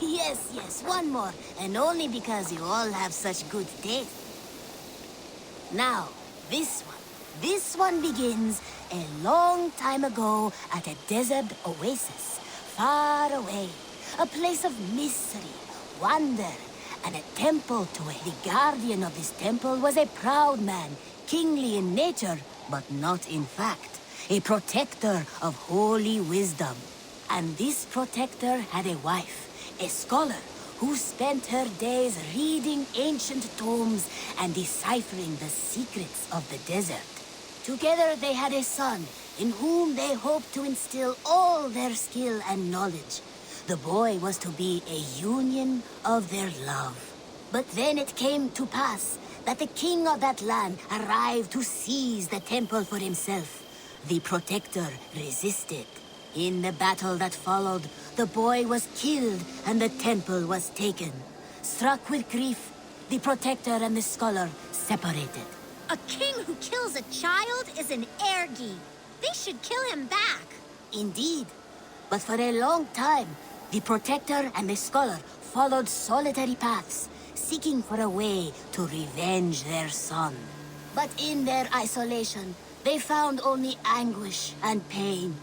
Yes, one more. And only because you all have such good taste. Now, this one. This one begins a long time ago at a desert oasis, far away. A place of mystery, wonder, and a temple to it. The guardian of this temple was a proud man, kingly in nature, but not in fact. A protector of holy wisdom. And this protector had a wife, a scholar, who spent her days reading ancient tomes and deciphering the secrets of the desert. Together they had a son, in whom they hoped to instill all their skill and knowledge. The boy was to be a union of their love. But then it came to pass that the king of that land arrived to seize the temple for himself. The protector resisted. In the battle that followed, the boy was killed and the temple was taken. Struck with grief, the protector and the scholar separated. A king who kills a child is an ergi. They should kill him back. Indeed. But for a long time, the protector and the scholar followed solitary paths, seeking for a way to revenge their son. But in their isolation, they found only anguish and pain.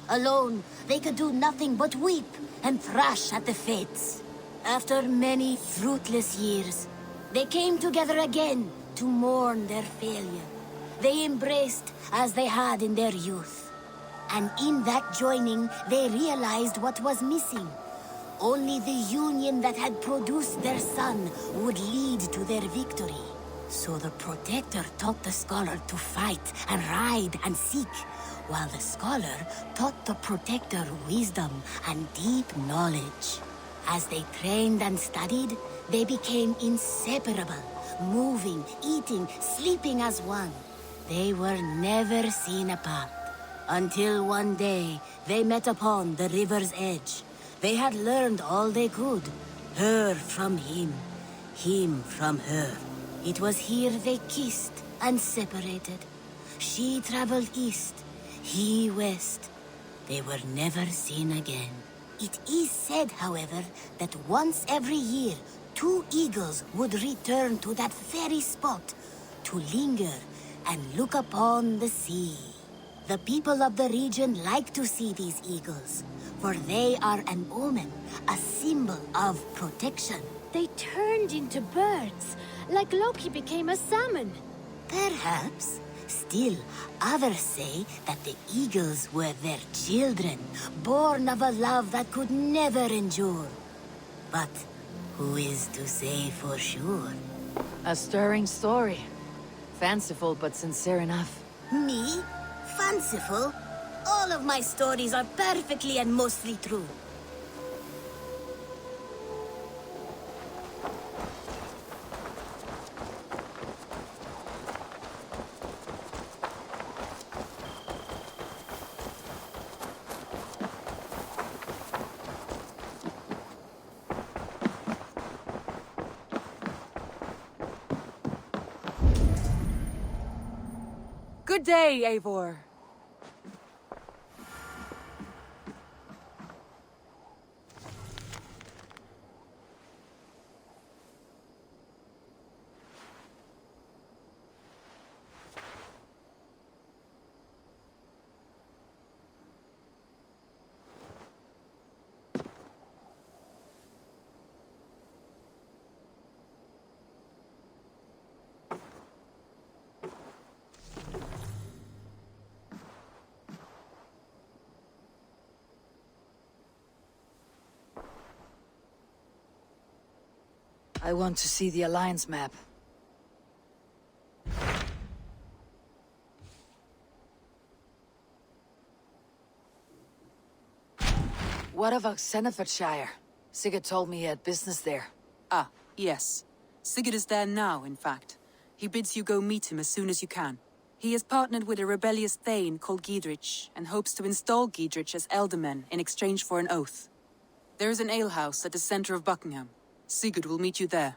Alone, they could do nothing but weep and thrash at the fates. After many fruitless years, they came together again to mourn their failure. They embraced as they had in their youth. And in that joining, they realized what was missing. Only the union that had produced their son would lead to their victory. So the protector taught the scholar to fight and ride and seek, while the scholar taught the protector wisdom and deep knowledge. As they trained and studied, they became inseparable, moving, eating, sleeping as one. They were never seen apart, until one day they met upon the river's edge. They had learned all they could, her from him from her. It was here they kissed and separated. She traveled east, he west. They were never seen again. It is said, however, that once every year, 2 eagles would return to that very spot to linger and look upon the sea. The people of the region like to see these eagles, for they are an omen, a symbol of protection. They turned into birds, like Loki became a salmon. Perhaps. Still, others say that the eagles were their children, born of a love that could never endure. But who is to say for sure? A stirring story. Fanciful but sincere enough. Me? Fanciful? All of my stories are perfectly and mostly true. Good day, Eivor. I want to see the Alliance map. What of Oxenfordshire? Sigurd told me he had business there. Ah, yes. Sigurd is there now, in fact. He bids you go meet him as soon as you can. He has partnered with a rebellious Thane called Giedrich, and hopes to install Giedrich as Elderman in exchange for an oath. There is an alehouse at the center of Buckingham. Sigurd will meet you there.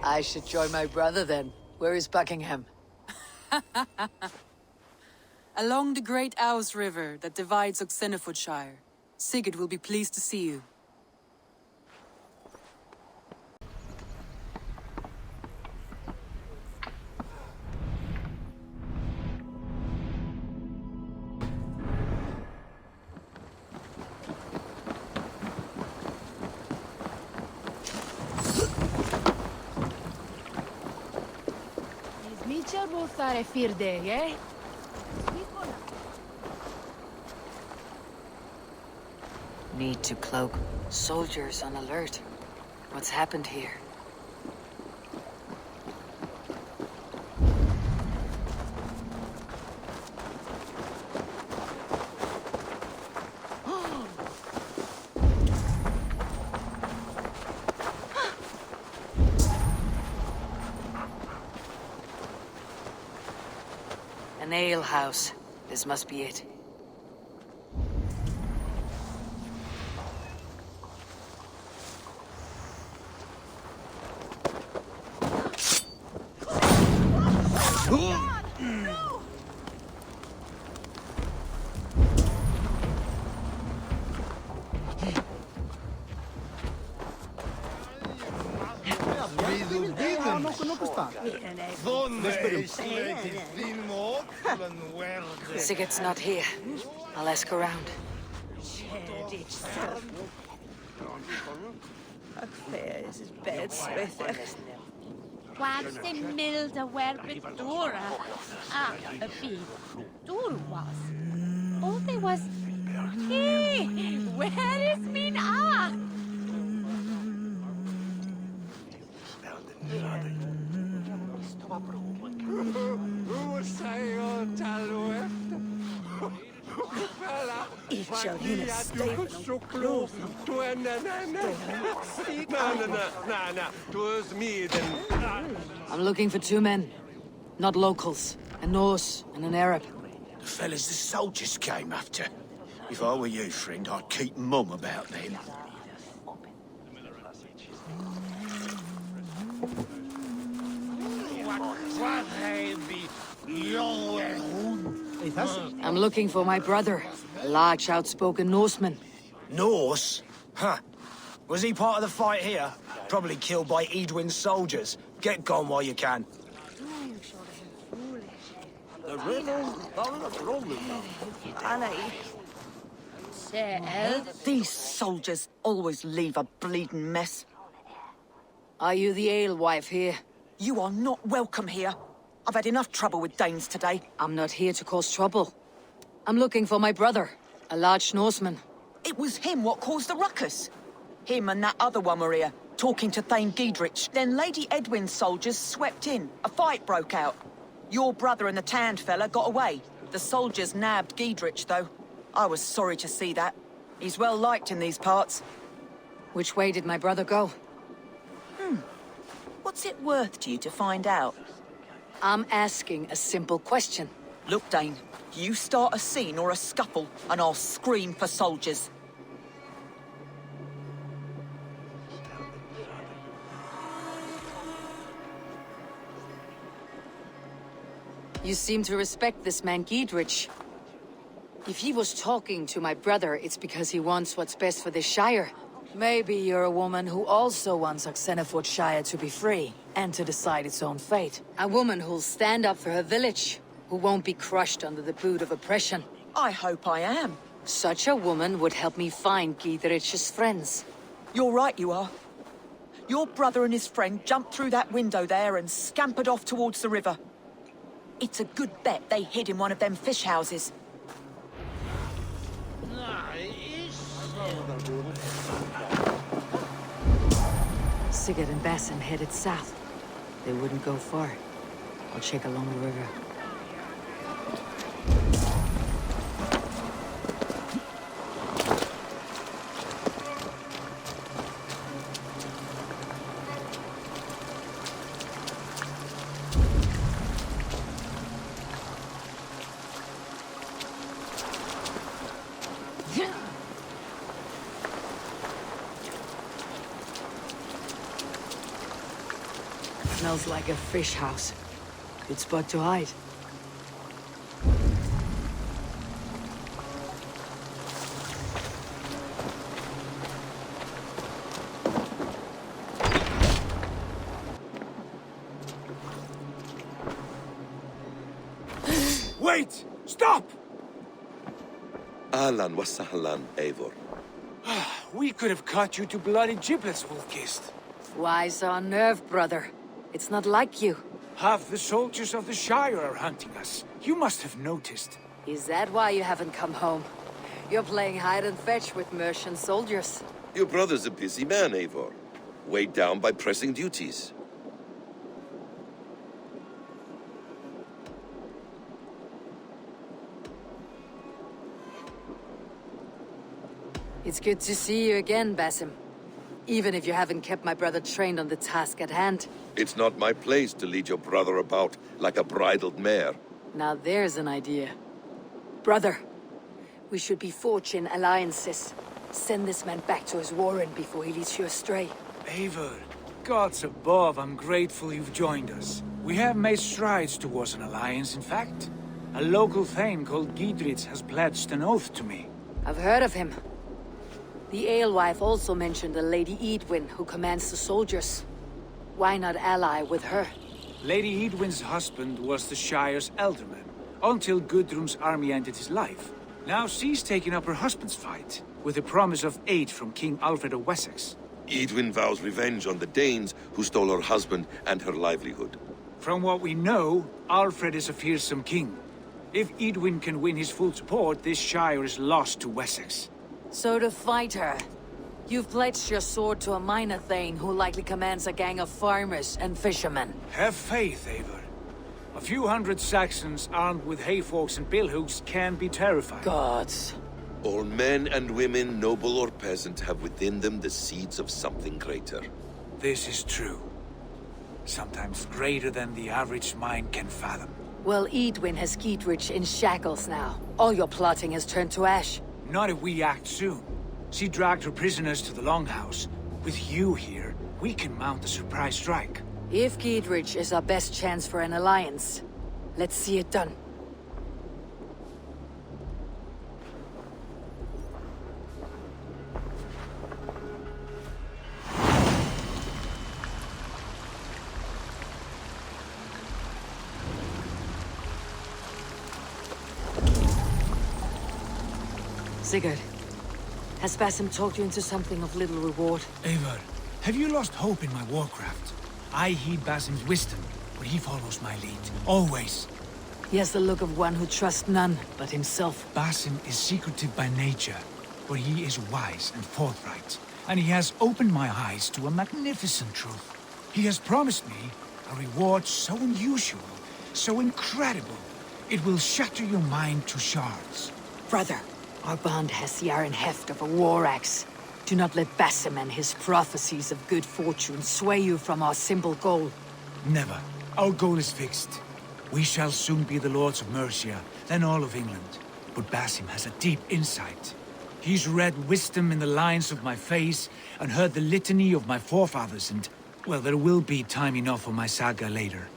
I should join my brother then. Where is Buckingham? Along the great Ouse River that divides Oxenfordshire. Sigurd will be pleased to see you. Need to cloak. Soldiers on alert. What's happened here? An ale house. This must be it. Sigurd's not here. I'll ask around. Waar de milde werbedora. Ah, a bit. Door was. All there was. Hey, where is mijn ah? Ik zou hier een steven geloven. I'm looking for two men. Not locals. A Norse and an Arab. The fellas the soldiers came after. If I were you, friend, I'd keep mum about them. I'm looking for my brother. A large, outspoken Norseman. Norse? Huh. Was he part of the fight here? Probably killed by Edwin's soldiers. Get gone while you can. These soldiers always leave a bleeding mess. Are you the alewife here? You are not welcome here. I've had enough trouble with Danes today. I'm not here to cause trouble. I'm looking for my brother, a large Norseman. It was him what caused the ruckus. Him and that other one were here, talking to Thane Giedrich. Then Lady Edwin's soldiers swept in. A fight broke out. Your brother and the tanned fella got away. The soldiers nabbed Giedrich, though. I was sorry to see that. He's well liked in these parts. Which way did my brother go? What's it worth to you to find out? I'm asking a simple question. Look, Dane, you start a scene or a scuffle, and I'll scream for soldiers. You seem to respect this man Giedrich. If he was talking to my brother, it's because he wants what's best for this shire. Maybe you're a woman who also wants Oxenfordshire to be free, and to decide its own fate. A woman who'll stand up for her village, who won't be crushed under the boot of oppression. I hope I am. Such a woman would help me find Giedrich's friends. You're right, you are. Your brother and his friend jumped through that window there and scampered off towards the river. It's a good bet they hid in one of them fish houses. Sigurd and Basim headed south. They wouldn't go far. I'll check along the river. Smells like a fish house. Good spot to hide. Wait! Stop! Ahlan wa sahlan, Eivor. We could have cut you to bloody giblets, Wolf-Kissed. Why so unnerved, brother? It's not like you. Half the soldiers of the Shire are hunting us. You must have noticed. Is that why you haven't come home? You're playing hide and fetch with Mercian soldiers. Your brother's a busy man, Eivor. Weighed down by pressing duties. It's good to see you again, Basim. Even if you haven't kept my brother trained on the task at hand. It's not my place to lead your brother about like a bridled mare. Now there's an idea. Brother, we should be forging alliances. Send this man back to his warren before he leads you astray. Eivor, gods above, I'm grateful you've joined us. We have made strides towards an alliance, in fact. A local thane called Giedrich has pledged an oath to me. I've heard of him. The alewife also mentioned a Lady Eidwin who commands the soldiers. Why not ally with her? Lady Eidwin's husband was the Shire's elderman, until Gudrun's army ended his life. Now she's taken up her husband's fight, with the promise of aid from King Alfred of Wessex. Eidwin vows revenge on the Danes who stole her husband and her livelihood. From what we know, Alfred is a fearsome king. If Eidwin can win his full support, this Shire is lost to Wessex. So to fight her, you've pledged your sword to a minor thane who likely commands a gang of farmers and fishermen. Have faith, Eivor. A few hundred Saxons armed with hayforks and billhooks can be terrifying. Gods. All men and women, noble or peasant, have within them the seeds of something greater. This is true. Sometimes greater than the average mind can fathom. Well, Eidwin has Giedrich in shackles now. All your plotting has turned to ash. Not if we act soon. She dragged her prisoners to the Longhouse. With you here, we can mount a surprise strike. If Giedrich is our best chance for an alliance, let's see it done. Sigurd, has Basim talked you into something of little reward? Eivor, have you lost hope in my warcraft? I heed Basim's wisdom, but he follows my lead. Always. He has the look of one who trusts none but himself. Basim is secretive by nature, but he is wise and forthright. And he has opened my eyes to a magnificent truth. He has promised me a reward so unusual, so incredible, it will shatter your mind to shards. Brother, our bond has the iron heft of a war axe. Do not let Basim and his prophecies of good fortune sway you from our simple goal. Never. Our goal is fixed. We shall soon be the lords of Mercia, then all of England. But Basim has a deep insight. He's read wisdom in the lines of my face and heard the litany of my forefathers and, well, there will be time enough for my saga later.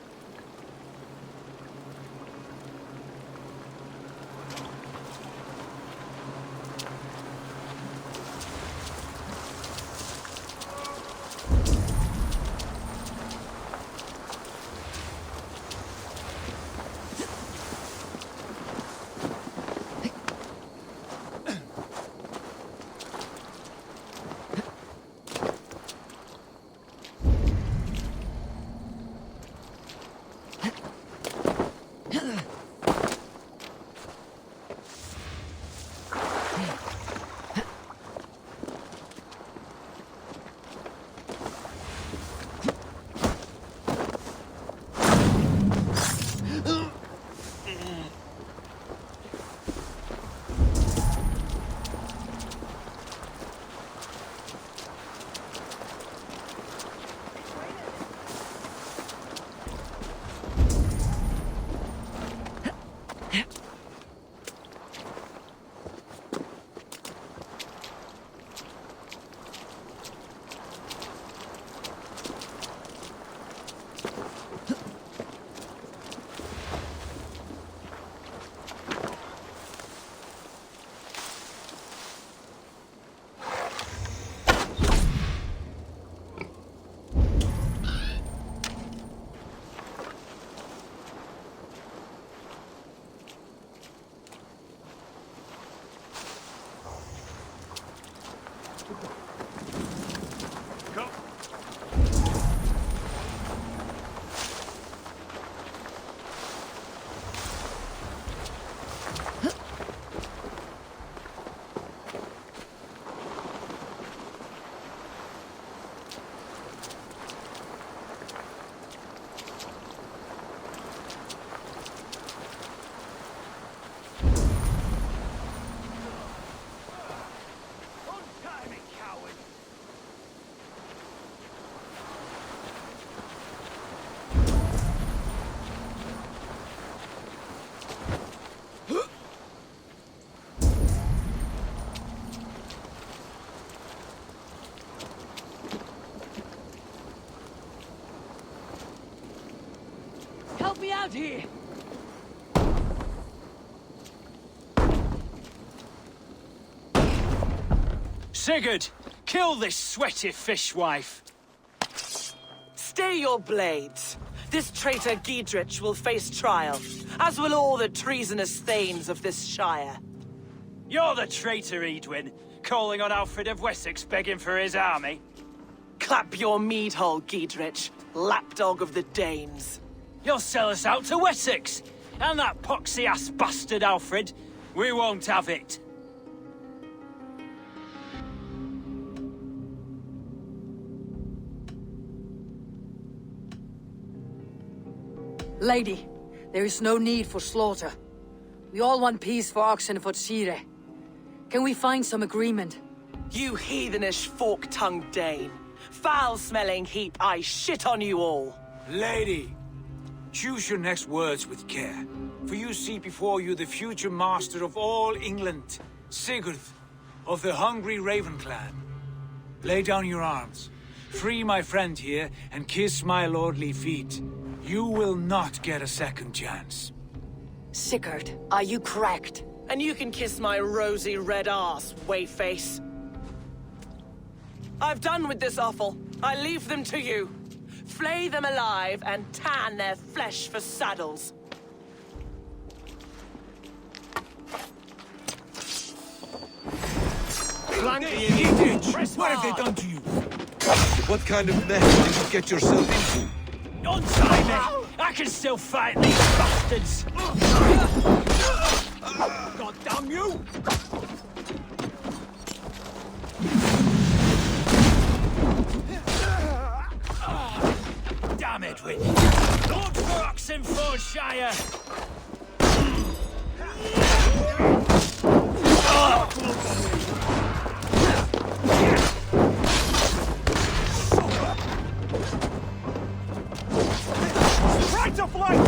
out here! Sigurd, kill this sweaty fishwife. Stay your blades. This traitor Giedrich will face trial, as will all the treasonous thanes of this shire. You're the traitor, Edwin, calling on Alfred of Wessex begging for his army. Clap your mead hole, Giedrich, lapdog of the Danes. You'll sell us out to Wessex, and that poxy-ass bastard Alfred. We won't have it. Lady, there is no need for slaughter. We all want peace for Oxenford. Can we find some agreement? You heathenish fork-tongued Dane. Foul-smelling heap, I shit on you all. Lady, choose your next words with care, for you see before you the future master of all England, Sigurd, of the hungry Raven clan. Lay down your arms, free my friend here, and kiss my lordly feet. You will not get a second chance. Sigurd, are you cracked? And you can kiss my rosy red ass, wayface. I've done with this offal. I leave them to you. Flay them alive and tan their flesh for saddles. What have they done to you? What kind of mess did you get yourself into? Don't try me! I can still fight these bastards! God damn you! Damn Edwin! Lord for Oxenfordshire! Right to flank!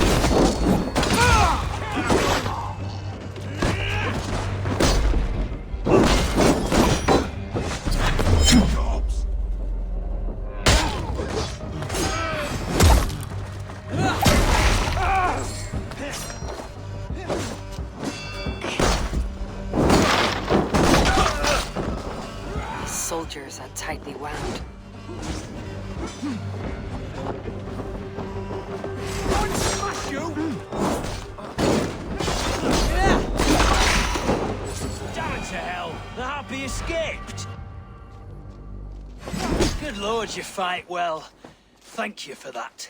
Soldiers are tightly wound. Smash you! Damn it to hell! The Harpy escaped! Good lord, you fight well. Thank you for that.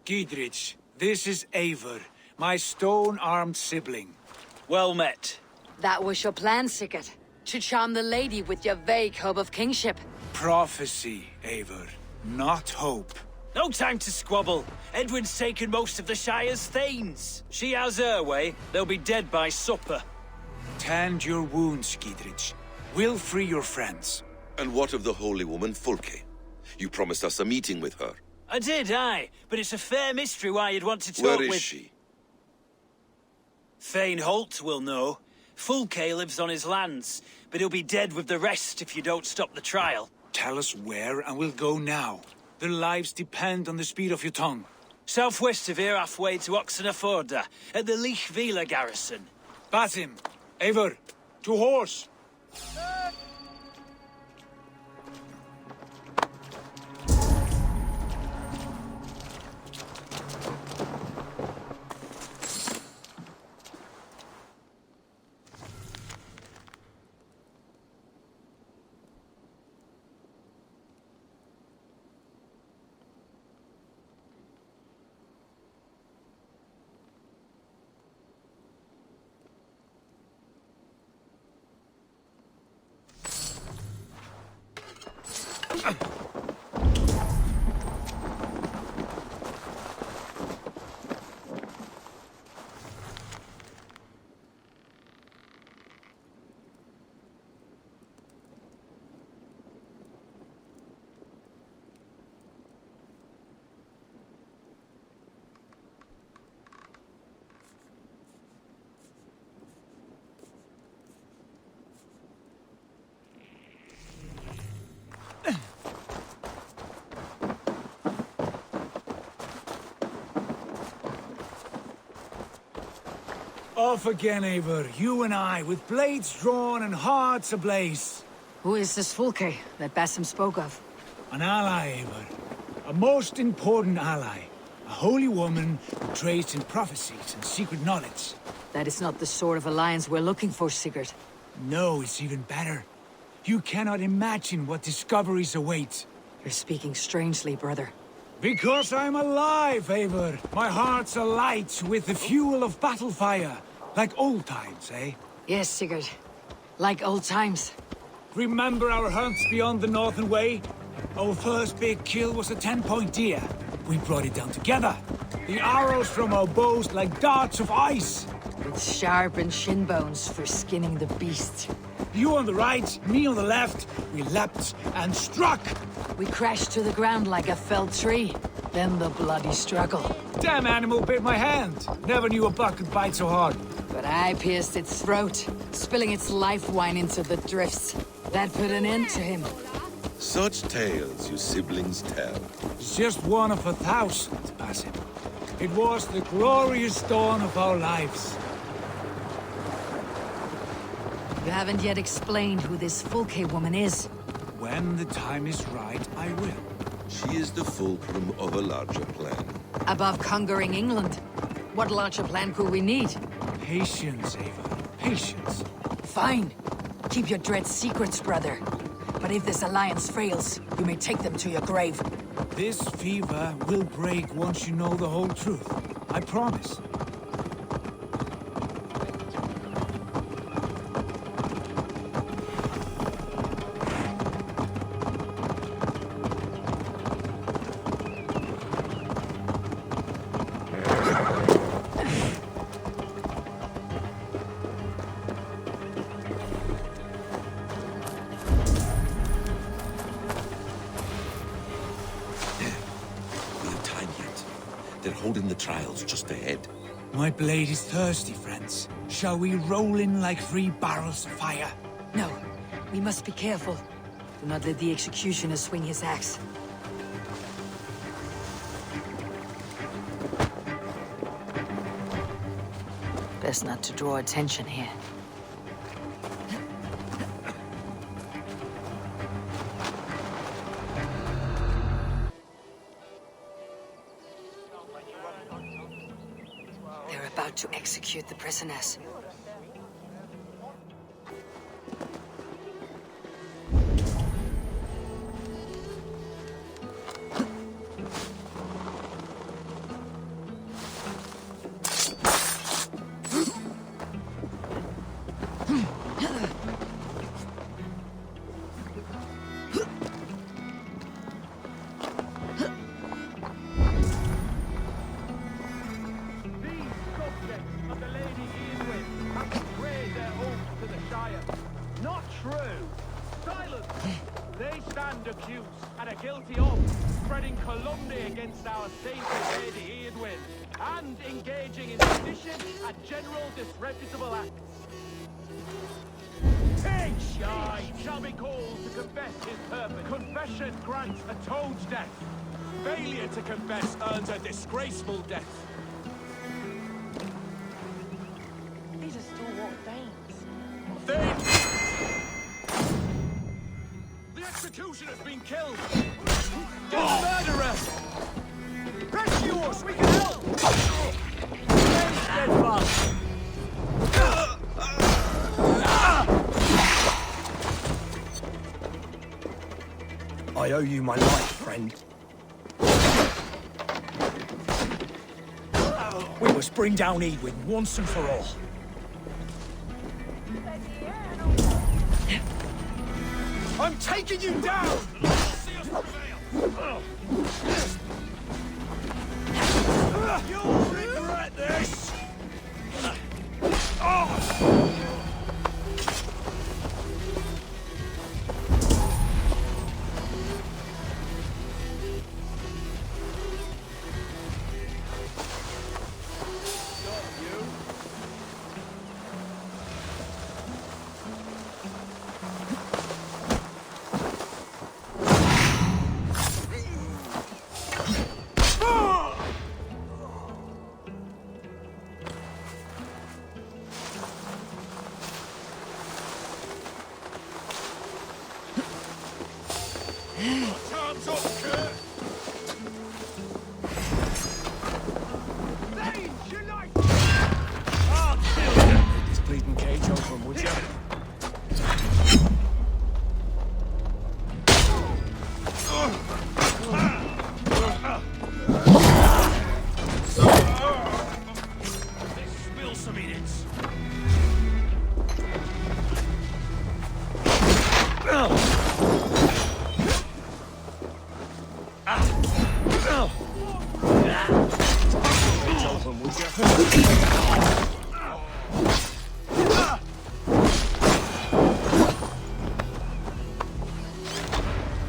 Giedrich, this is Eivor, my stone-armed sibling. Well met. That was your plan, Sigurd. To charm the lady with your vague hope of kingship. Prophecy, Eivor, not hope. No time to squabble. Edwin's taken most of the Shire's thanes. She has her way. They'll be dead by supper. Tend your wounds, Giedrich. We'll free your friends. And what of the holy woman Fulke? You promised us a meeting with her. I did, aye. But it's a fair mystery why you'd want to talk Where with... is she? Thane Holt will know. Fulke lives on his lands, but he'll be dead with the rest if you don't stop the trial. Tell us where, and we'll go now. Their lives depend on the speed of your tongue. Southwest of here, halfway to Oxenford, at the Lichvila garrison. Basim, Eivor, to horse! Off again, Eivor. You and I, with blades drawn and hearts ablaze. Who is this Fulke that Basim spoke of? An ally, Eivor. A most important ally. A holy woman who trades in prophecies and secret knowledge. That is not the sort of alliance we're looking for, Sigurd. No, it's even better. You cannot imagine what discoveries await. You're speaking strangely, brother. Because I'm alive, Eivor. My heart's alight with the fuel of battle fire. Like old times, eh? Yes, Sigurd. Like old times. Remember our hunts beyond the Northern Way? Our first big kill was a 10-point deer. We brought it down together. The arrows from our bows like darts of ice. With sharpened shin bones for skinning the beast. You on the right, me on the left. We leapt and struck. We crashed to the ground like a felled tree. Then the bloody struggle. Damn animal bit my hand. Never knew a buck could bite so hard. But I pierced its throat, spilling its life wine into the drifts. That put an end to him. Such tales you siblings tell. It's just one of 1,000, Basim. It was the glorious dawn of our lives. You haven't yet explained who this Fulke woman is. When the time is right, I will. She is the fulcrum of a larger plan. Above conquering England, what larger plan could we need? Patience, Eivor. Patience. Fine. Keep your dread secrets, brother. But if this alliance fails, you may take them to your grave. This fever will break once you know the whole truth. I promise. They're holding the trials just ahead. My blade is thirsty, friends. Shall we roll in like 3 barrels of fire? No, we must be careful. Do not let the executioner swing his axe. Best not to draw attention here. They're about to execute the prisoners. Accused and are guilty of spreading calumny against our sainted Lady Eivor and engaging in sedition and general disreputable acts. Pig shall be called to confess his purpose. Confession grants atones death. Failure to confess earns a disgraceful death. These are stalwart Danes. Thanes! The executioner's been killed! Get the murderer! Rescue us! We can help! Stay steadfast! I owe you my life, friend. We must bring down Eivor once and for all. I'm taking you down! You'll regret this!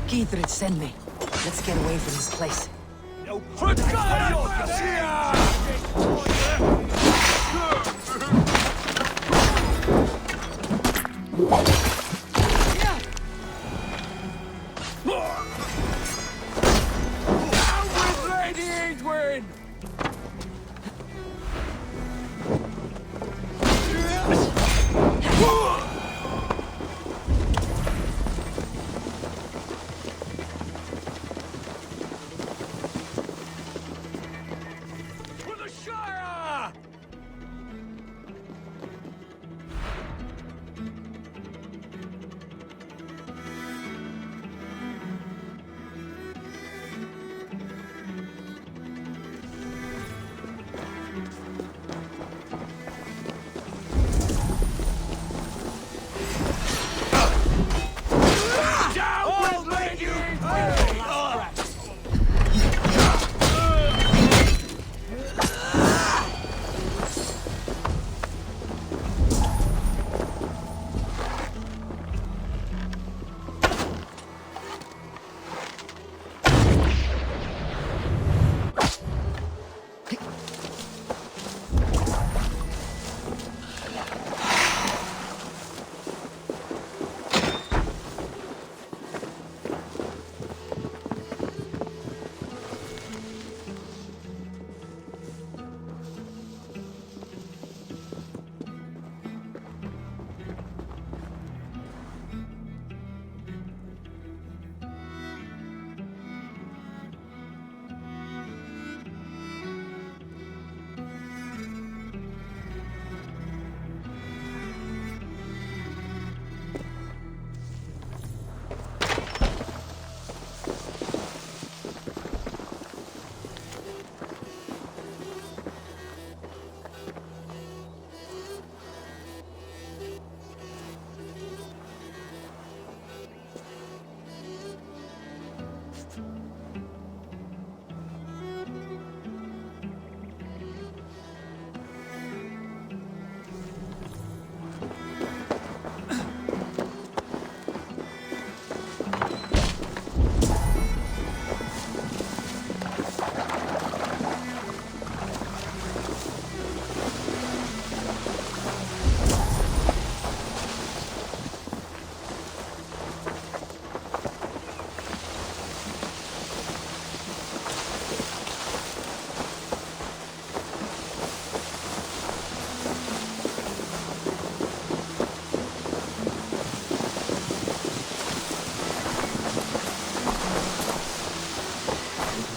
Geithrid, send me. Let's get away from this place.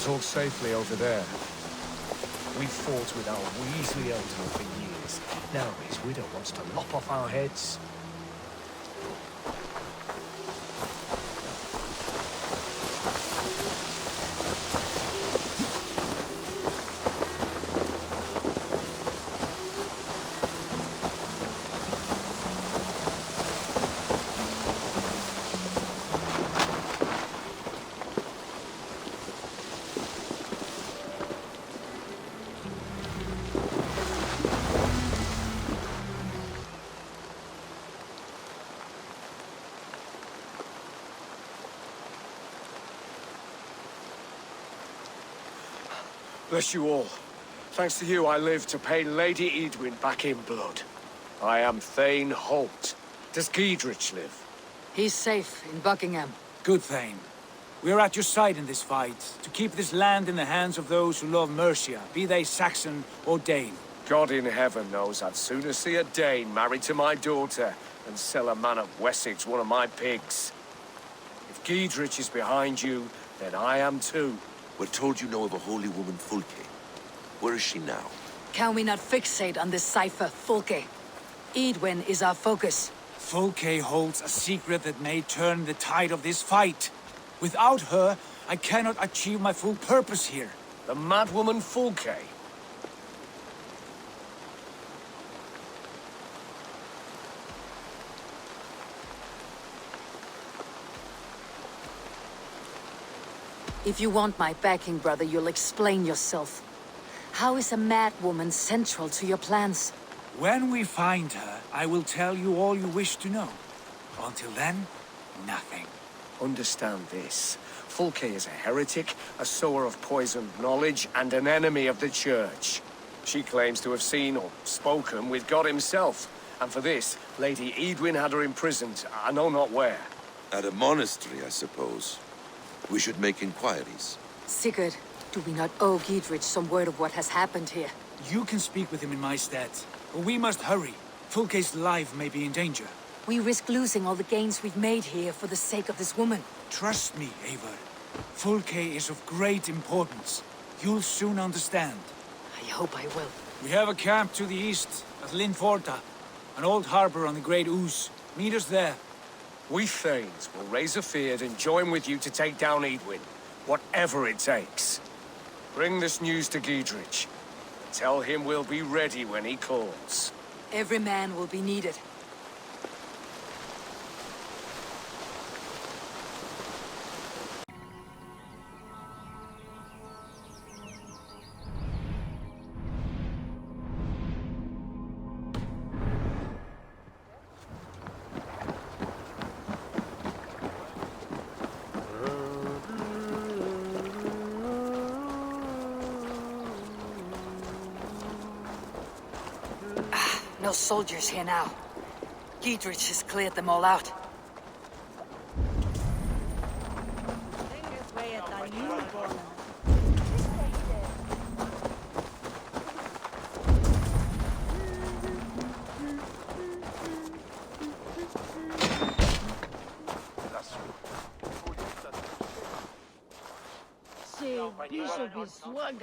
Talk safely over there. We fought with our Weasley elder for years. Now his widow wants to lop off our heads. Bless you all. Thanks to you, I live to pay Lady Eadwyn back in blood. I am Thane Holt. Does Geidrich live? He's safe in Buckingham. Good, Thane. We are at your side in this fight, to keep this land in the hands of those who love Mercia, be they Saxon or Dane. God in heaven knows I'd sooner see a Dane married to my daughter than sell a man of Wessex one of my pigs. If Geidrich is behind you, then I am too. We're told you know of a holy woman, Fulke. Where is she now? Can we not fixate on this cipher, Fulke? Eadwyn is our focus. Fulke holds a secret that may turn the tide of this fight. Without her, I cannot achieve my full purpose here. The madwoman Fulke? If you want my backing, brother, you'll explain yourself. How is a mad woman central to your plans? When we find her, I will tell you all you wish to know. Until then, nothing. Understand this. Fulke is a heretic, a sower of poisoned knowledge, and an enemy of the Church. She claims to have seen or spoken with God himself. And for this, Lady Eidwin had her imprisoned, I know not where. At a monastery, I suppose. We should make inquiries. Sigurd, do we not owe Giedrich some word of what has happened here? You can speak with him in my stead. But we must hurry. Fulke's life may be in danger. We risk losing all the gains we've made here for the sake of this woman. Trust me, Eivor. Fulke is of great importance. You'll soon understand. I hope I will. We have a camp to the east, at Linforta. An old harbor on the Great Ouse. Meet us there. We Thanes will raise a feard and join with you to take down Eidwin, whatever it takes. Bring this news to Giedrich. Tell him we'll be ready when he calls. Every man will be needed. No soldiers here now. Giedrich has cleared them all out.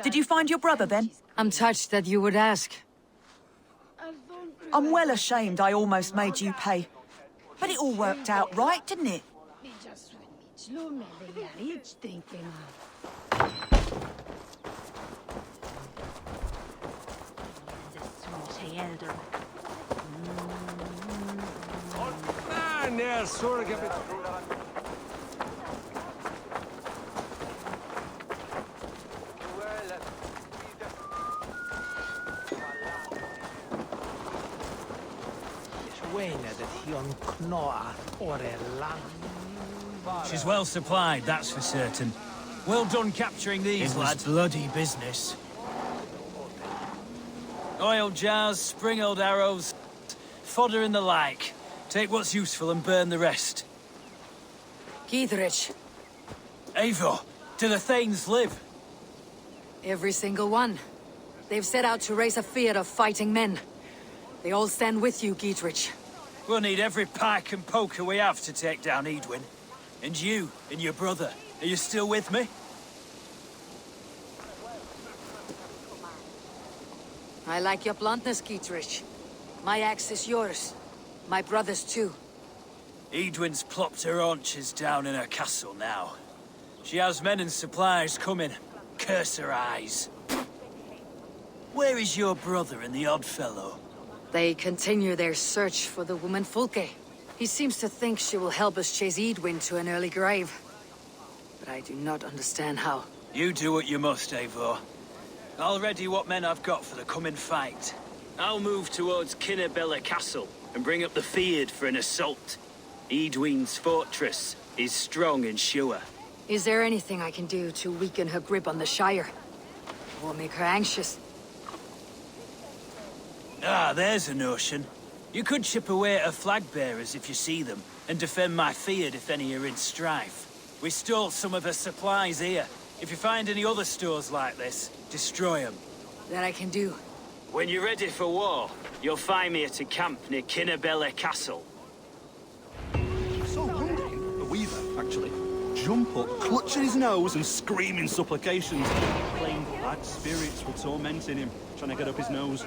Did you find your brother, then? I'm touched that you would ask. I'm well ashamed I almost made you pay. But it all worked out right, didn't it? She's well supplied, that's for certain. Well done capturing these, lads. Bloody business. Oil jars, spring-oiled arrows, fodder and the like. Take what's useful and burn the rest. Giedrich. Eivor, do the Thanes live? Every single one. They've set out to raise a fear of fighting men. They all stand with you, Giedrich. We'll need every pike and poker we have to take down Eidwin. And you, and your brother, are you still with me? I like your bluntness, Giedrich. My axe is yours. My brother's too. Eidwin's plopped her haunches down in her castle now. She has men and supplies coming. Curse her eyes. Where is your brother and the odd fellow? They continue their search for the woman Fulke. He seems to think she will help us chase Eidwin to an early grave. But I do not understand how. You do what you must, Eivor. I'll ready what men I've got for the coming fight. I'll move towards Kinnabella Castle and bring up the feared for an assault. Eidwin's fortress is strong and sure. Is there anything I can do to weaken her grip on the Shire? Or make her anxious? Ah, there's a notion. You could chip away at her flag-bearers if you see them, and defend my feared if any are in strife. We stole some of her supplies here. If you find any other stores like this, destroy them. That I can do. When you're ready for war, you'll find me at a camp near Kinnabella Castle. So hungry. A weaver, actually. Jump up, clutching his nose and screaming supplications. Plain bad spirits were tormenting him, trying to get up his nose.